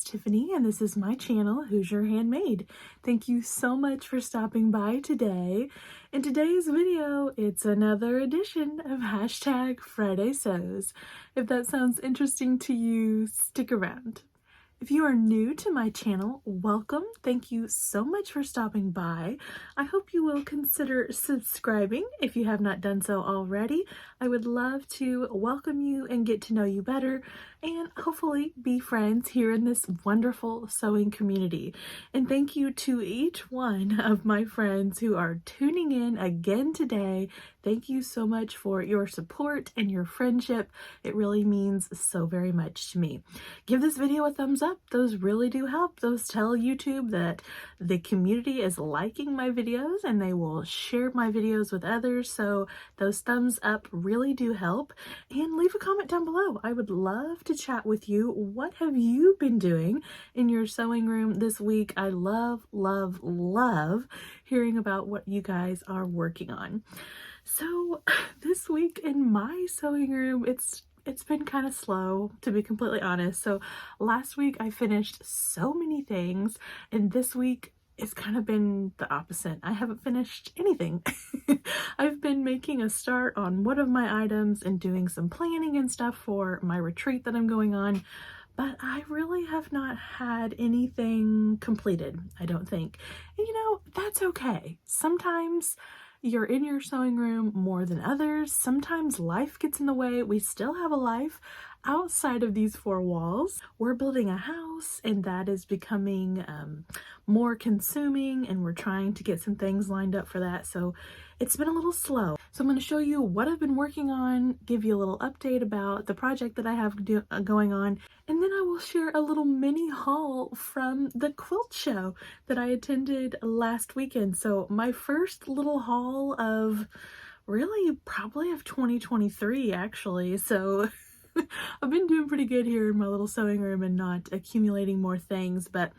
Tiffany, and this is my channel, Who's Your Handmade. Thank you so much for stopping by today. In today's video, it's another edition of Hashtag Friday Sews. If that sounds interesting to you, stick around. If you are new to my channel, welcome. Thank you so much for stopping by. I hope you will consider subscribing if you have not done so already. I would love to welcome you and get to know you better and hopefully be friends here in this wonderful sewing community. And thank you to each one of my friends who are tuning in again today. Thank you so much for your support and your friendship. It really means so very much to me. Give this video a thumbs up. Those really do help. Those tell YouTube that the community is liking my videos and they will share my videos with others. So those thumbs up really do help. And leave a comment down below. I would love to chat with you. What have you been doing in your sewing room this week? I love, love, love hearing about what you guys are working on. So this week in my sewing room, it's been kind of slow, to be completely honest. So last week I finished so many things, and this week it's kind of been the opposite. I haven't finished anything. I've been making a start on one of my items and doing some planning and stuff for my retreat that I'm going on, but I really have not had anything completed, I don't think. And you know, that's okay. Sometimes you're in your sewing room more than others. Sometimes life gets in the way. We still have a life outside of these four walls. We're building a house and that is becoming more consuming, and we're trying to get some things lined up for that. So it's been a little slow. So I'm going to show you what I've been working on, give you a little update about the project that I have going on, and then I will share a little mini haul from the quilt show that I attended last weekend. So my first little haul of really probably of 2023 actually. So I've been doing pretty good here in my little sewing room and not accumulating more things, but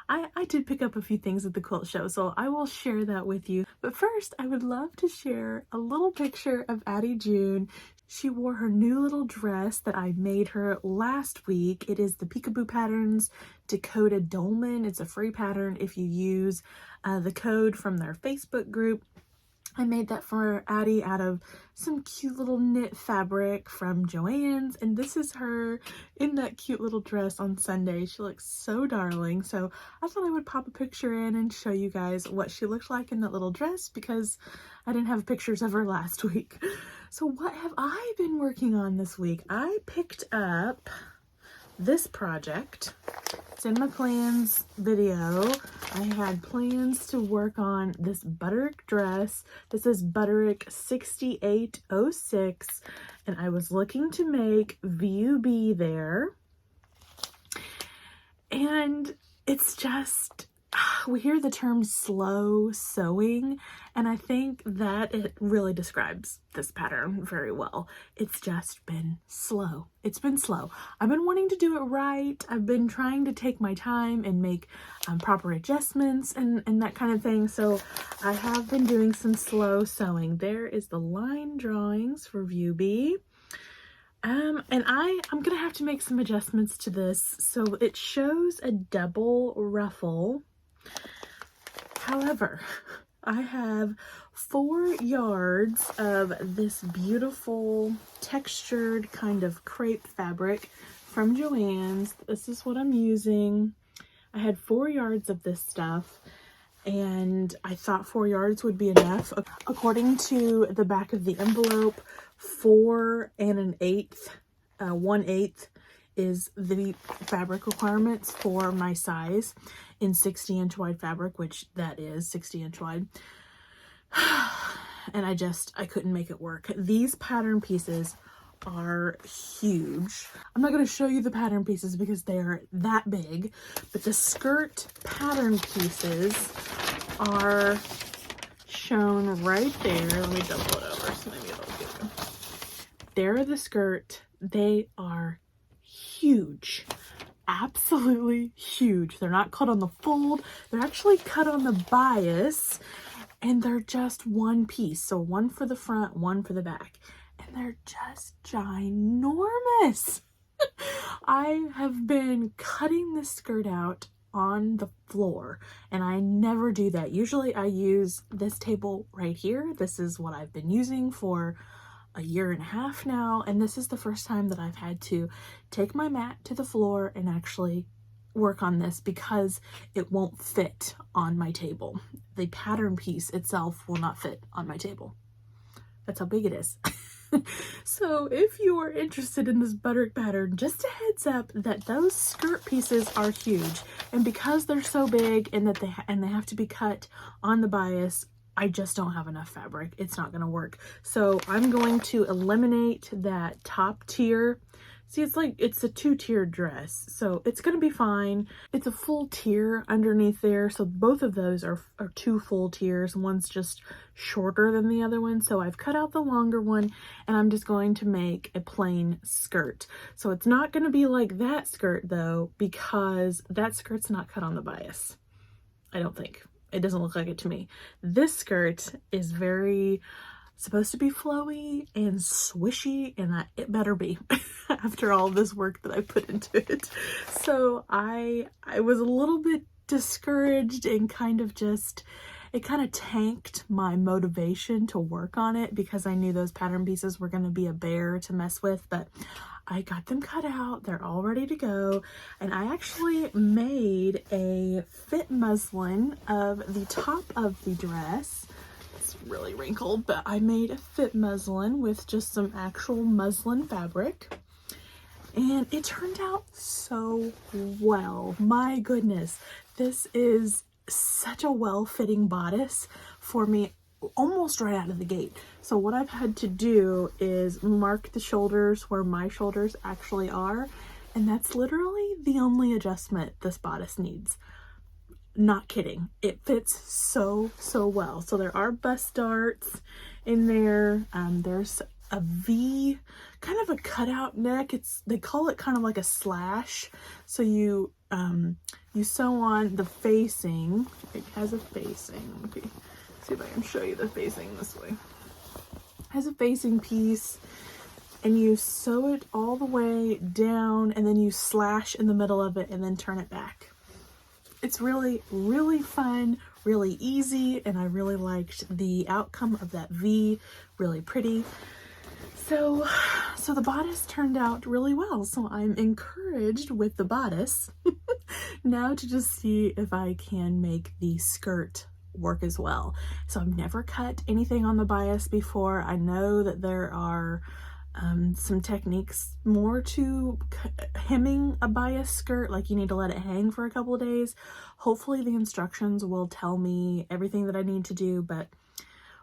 I did pick up a few things at the quilt show, so I will share that with you. But first, I would love to share a little picture of Addie June. She wore her new little dress that I made her last week. It is the Peekaboo Patterns Dakota Dolman. It's a free pattern if you use the code from their Facebook group. I made that for Addie out of some cute little knit fabric from Joann's, and this is her in that cute little dress on Sunday. She looks so darling, so I thought I would pop a picture in and show you guys what she looked like in that little dress because I didn't have pictures of her last week. So what have I been working on this week? I picked up this project. It's in my plans video. I had plans to work on this Butterick dress. This is Butterick 6806, and I was looking to make VUB there. And it's just, we hear the term slow sewing, and I think that it really describes this pattern very well. It's just been slow. It's been slow. I've been wanting to do it right. I've been trying to take my time and make proper adjustments and that kind of thing. So I have been doing some slow sewing. There is the line drawings for VUB. And I'm gonna have to make some adjustments to this. So it shows a double ruffle. However, I have 4 yards of this beautiful textured kind of crepe fabric from Joann's. This is what I'm using. I had 4 yards of this stuff, and I thought 4 yards would be enough. According to the back of the envelope, 4 1/8 is the fabric requirements for my size in 60-inch wide fabric, which that is 60-inch wide. And I couldn't make it work. These pattern pieces are huge. I'm not going to show you the pattern pieces because they are that big, but the skirt pattern pieces are shown right there. Let me double it over so maybe it'll get you. There are the skirt. They are huge. Absolutely huge. They're not cut on the fold. They're actually cut on the bias, and they're just one piece. So one for the front, one for the back. And they're just ginormous. I have been cutting this skirt out on the floor, and I never do that. Usually I use this table right here. This is what I've been using for a year and a half now, and this is the first time that I've had to take my mat to the floor and actually work on this because it won't fit on my table. The pattern piece itself will not fit on my table. That's how big it is. So if you are interested in this Butterick pattern, just a heads up that those skirt pieces are huge, and because they're so big and that they have to be cut on the bias, I just don't have enough fabric. It's not going to work. So I'm going to eliminate that top tier. See, it's a 2-tiered dress, so it's going to be fine. It's a full tier underneath there, so both of those are 2 full tiers. One's just shorter than the other one, so I've cut out the longer one, and I'm just going to make a plain skirt. So it's not going to be like that skirt, though, because that skirt's not cut on the bias. I don't think. It doesn't look like it to me. This skirt is supposed to be flowy and swishy, and it better be after all this work that I put into it. So I was a little bit discouraged and it kind of tanked my motivation to work on it because I knew those pattern pieces were going to be a bear to mess with, but I got them cut out. They're all ready to go. And I actually made a fit muslin of the top of the dress. It's really wrinkled, but I made a fit muslin with just some actual muslin fabric. And it turned out so well. My goodness, this is such a well-fitting bodice for me almost right out of the gate. So what I've had to do is mark the shoulders where my shoulders actually are, and that's literally the only adjustment this bodice needs. Not kidding. It fits so well. So there are bust darts in there. There's a V, kind of a cutout neck. They call it kind of like a slash. So you sew on the facing. It has a facing. Okay, see if I can show you the facing this way. It has a facing piece, and you sew it all the way down, and then you slash in the middle of it and then turn it back. It's really fun, really easy, and I really liked the outcome of that V. Really pretty. So the bodice turned out really well. So I'm encouraged with the bodice now to just see if I can make the skirt work as well. So I've never cut anything on the bias before. I know that there are some techniques more to hemming a bias skirt, like you need to let it hang for a couple of days. Hopefully the instructions will tell me everything that I need to do, but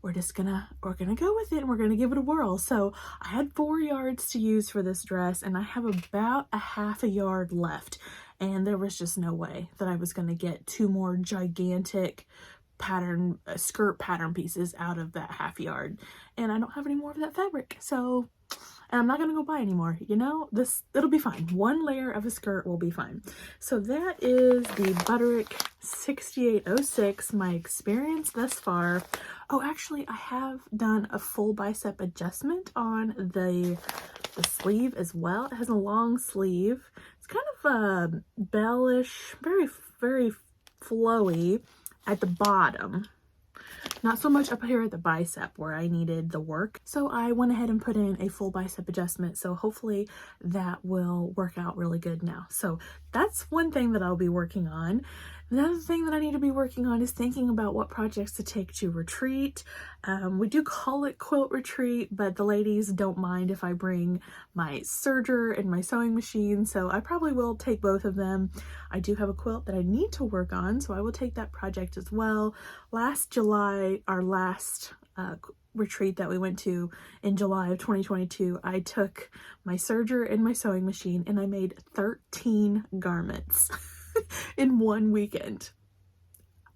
we're gonna go with it and we're gonna give it a whirl. So I had 4 yards to use for this dress, and I have about a half a yard left, and there was just no way that I was gonna get 2 more gigantic skirt pattern pieces out of that half yard, and I don't have any more of that fabric, so and I'm not gonna go buy anymore. You know, it'll be fine. 1 layer of a skirt will be fine. So that is the Butterick 6806, my experience thus far. Oh, actually, I have done a full bicep adjustment on the sleeve as well. It has a long sleeve. It's kind of a bellish, very flowy at the bottom. Not so much up here at the bicep where I needed the work. So I went ahead and put in a full bicep adjustment. So hopefully that will work out really good now. So that's one thing that I'll be working on. Another thing that I need to be working on is thinking about what projects to take to retreat. We do call it quilt retreat, but the ladies don't mind if I bring my serger and my sewing machine, so I probably will take both of them. I do have a quilt that I need to work on, so I will take that project as well. Last July, our last retreat that we went to in July of 2022, I took my serger and my sewing machine and I made 13 garments. In 1 weekend.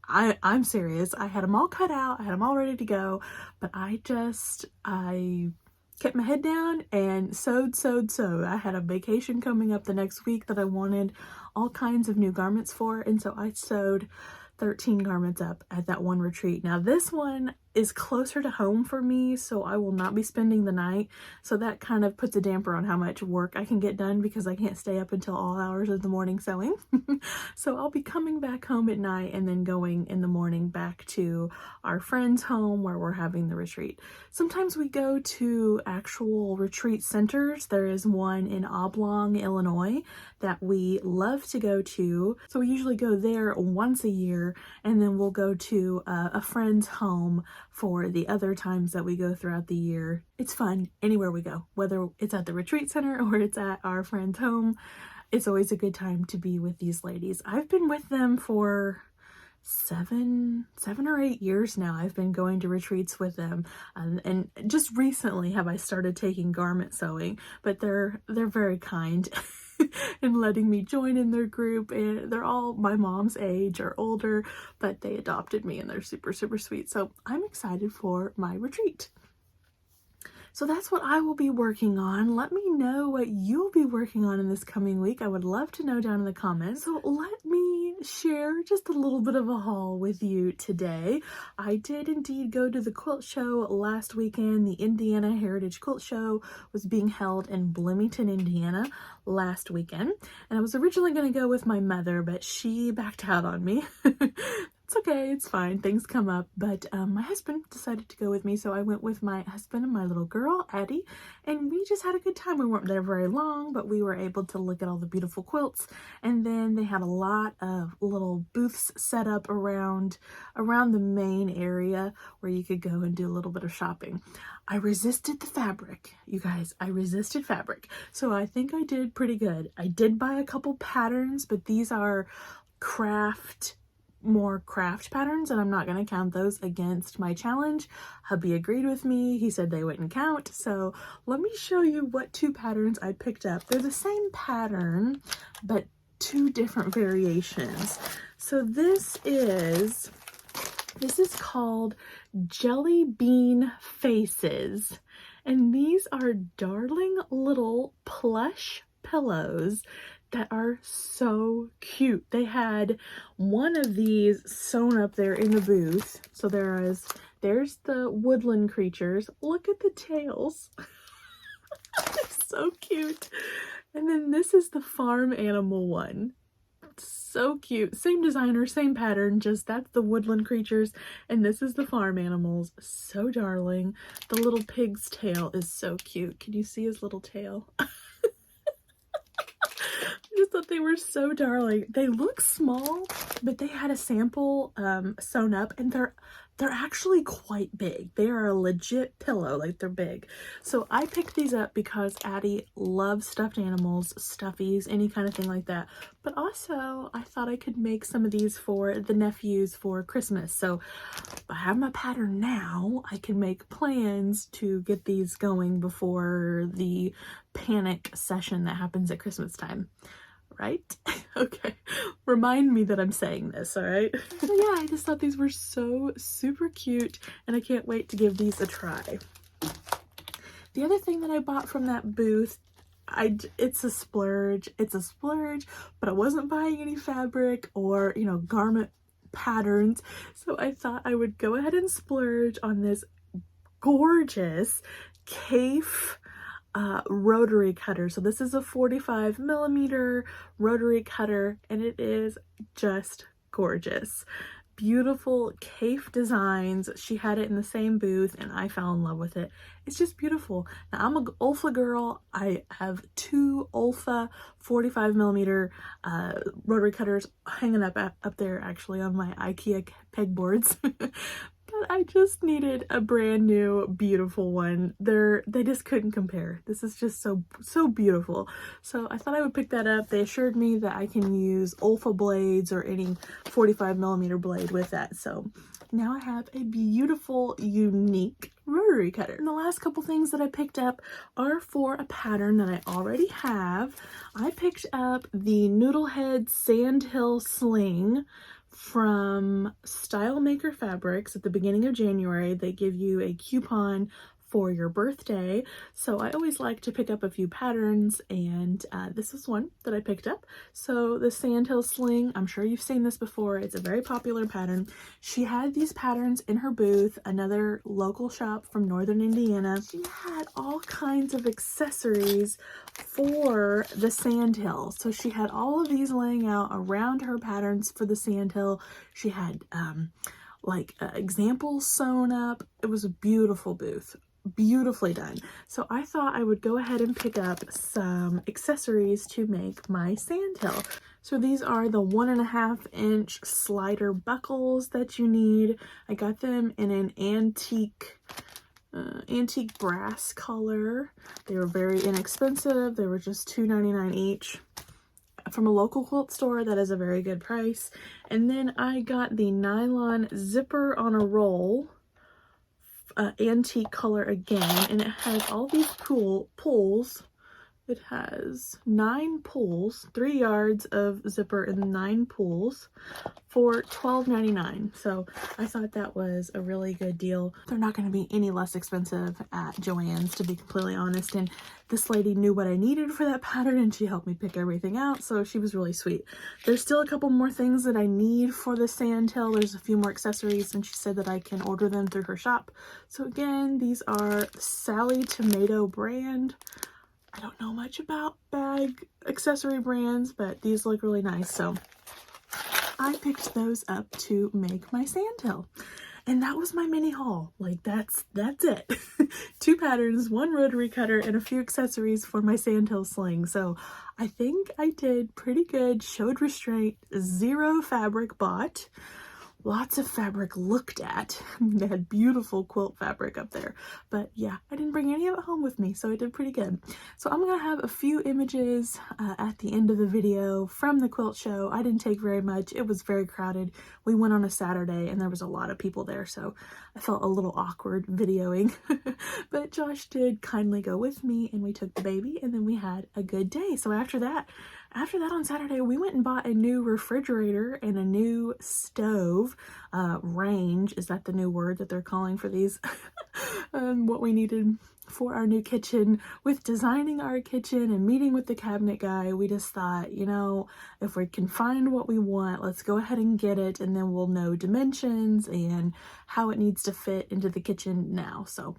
I'm serious. I had them all cut out. I had them all ready to go, but I kept my head down and sewed. I had a vacation coming up the next week that I wanted all kinds of new garments for, and so I sewed 13 garments up at that one retreat. Now this one, is closer to home for me, so I will not be spending the night. So that kind of puts a damper on how much work I can get done because I can't stay up until all hours of the morning sewing. So I'll be coming back home at night and then going in the morning back to our friend's home where we're having the retreat. Sometimes we go to actual retreat centers. There is one in Oblong, Illinois that we love to go to. So we usually go there once a year, and then we'll go to a friend's home for the other times that we go throughout the year. It's fun anywhere we go, whether it's at the retreat center or it's at our friend's home. It's always a good time to be with these ladies. I've been with them for seven or 8 years now. I've been going to retreats with them, and just recently have I started taking garment sewing, but they're very kind and letting me join in their group. And they're all my mom's age or older, but they adopted me and they're super sweet. So I'm excited for my retreat. So that's what I will be working on. Let me know what you'll be working on in this coming week. I would love to know down in the comments. So let me share just a little bit of a haul with you today. I did indeed go to the quilt show last weekend. The Indiana Heritage Quilt Show was being held in Bloomington, Indiana last weekend. And I was originally going to go with my mother, but she backed out on me. It's okay, it's fine, things come up, but my husband decided to go with me, so I went with my husband and my little girl, Addie, and we just had a good time. We weren't there very long, but we were able to look at all the beautiful quilts, and then they had a lot of little booths set up around the main area where you could go and do a little bit of shopping. I resisted the fabric, you guys. I resisted fabric, so I think I did pretty good. I did buy a couple patterns, but these are more craft patterns, and I'm not going to count those against my challenge. Hubby agreed with me. He said they wouldn't count. So let me show you what 2 patterns I picked up. They're the same pattern, but 2 different variations. So this is called Jelly Bean Faces, and these are darling little plush pillows that are so cute. They had one of these sewn up there in the booth. So there's the woodland creatures. Look at the tails. So cute. And then this is the farm animal one. So cute. Same designer, same pattern, just that's the woodland creatures and this is the farm animals. So darling. The little pig's tail is so cute. Can you see his little tail? I just thought they were so darling. They look small, but they had a sample sewn up, and they're actually quite big. They are a legit pillow, like they're big. So I picked these up because Addie loves stuffed animals, stuffies, any kind of thing like that. But also I thought I could make some of these for the nephews for Christmas. So I have my pattern now. I can make plans to get these going before the panic session that happens at Christmas time. Right? Okay. Remind me that I'm saying this, all right? So yeah, I just thought these were so super cute, and I can't wait to give these a try. The other thing that I bought from that booth, it's a splurge. It's a splurge, but I wasn't buying any fabric or, you know, garment patterns. So I thought I would go ahead and splurge on this gorgeous Cafe rotary cutter. So this is a 45mm rotary cutter, and it is just gorgeous. Beautiful Cafe designs. She had it in the same booth and I fell in love with it. It's just beautiful. Now I'm a Olfa girl. I have 2 Olfa 45mm rotary cutters hanging up there actually on my IKEA pegboards. But I just needed a brand new beautiful one. They just couldn't compare. This is just so beautiful. So I thought I would pick that up. They assured me that I can use Olfa blades or any 45mm blade with that. So now I have a beautiful, unique rotary cutter. And the last couple things that I picked up are for a pattern that I already have. I picked up the Noodlehead Sandhill sling from Style Maker Fabrics at the beginning of January. They give you a coupon for your birthday. So I always like to pick up a few patterns, and this is one that I picked up. So the Sandhill sling, I'm sure you've seen this before. It's a very popular pattern. She had these patterns in her booth, another local shop from Northern Indiana. She had all kinds of accessories for the Sandhill. So she had all of these laying out around her patterns for the Sandhill. She had like examples sewn up. It was a beautiful booth, beautifully done. So I thought I would go ahead and pick up some accessories to make my Sandhill. So these are the 1.5 inch slider buckles that you need. I got them in an antique brass color. They were very inexpensive. They were just $2.99 each. From a local quilt store, that is a very good price. And then I got the nylon zipper on a roll, antique color again, and it has all these pulls. It has 9 pulls, 3 yards of zipper and 9 pulls for $12.99. So I thought that was a really good deal. They're not going to be any less expensive at Joann's, to be completely honest. And this lady knew what I needed for that pattern, and she helped me pick everything out. So she was really sweet. There's still a couple more things that I need for the Sandhill. There's a few more accessories, and she said that I can order them through her shop. So again, these are Sally Tomato brand. I don't know much about bag accessory brands, but these look really nice. So I picked those up to make my Sandhill. And that was my mini haul. Like that's it. 2 patterns, 1 rotary cutter, and a few accessories for my Sandhill sling. So I think I did pretty good. Showed restraint, 0 fabric bought. Lots of fabric looked at. They had beautiful quilt fabric up there. But yeah, I didn't bring any of it home with me, so I did pretty good. So I'm going to have a few images at the end of the video from the quilt show. I didn't take very much. It was very crowded. We went on a Saturday and there was a lot of people there, so I felt a little awkward videoing. But Josh did kindly go with me, and we took the baby, and then we had a good day. So after that on Saturday, we went and bought a new refrigerator and a new stove. Range, is that the new word that they're calling for these? What we needed for our new kitchen. With designing our kitchen and meeting with the cabinet guy, we just thought, you know, if we can find what we want, let's go ahead and get it, and then we'll know dimensions and how it needs to fit into the kitchen now. So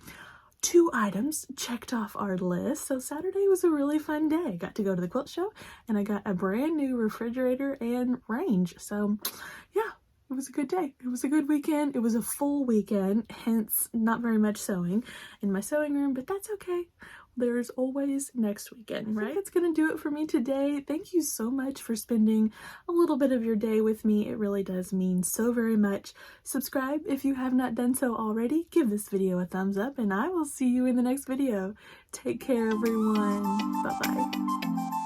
2 items checked off our list. So Saturday was a really fun day. Got to go to the quilt show, and I got a brand new refrigerator and range. So yeah, it was a good day. It was a good weekend. It was a full weekend, hence not very much sewing in my sewing room, but that's okay. There's always next weekend, right? That's gonna do it for me today. Thank you so much for spending a little bit of your day with me. It really does mean so very much. Subscribe if you have not done so already. Give this video a thumbs up, and I will see you in the next video. Take care, everyone. Bye-bye.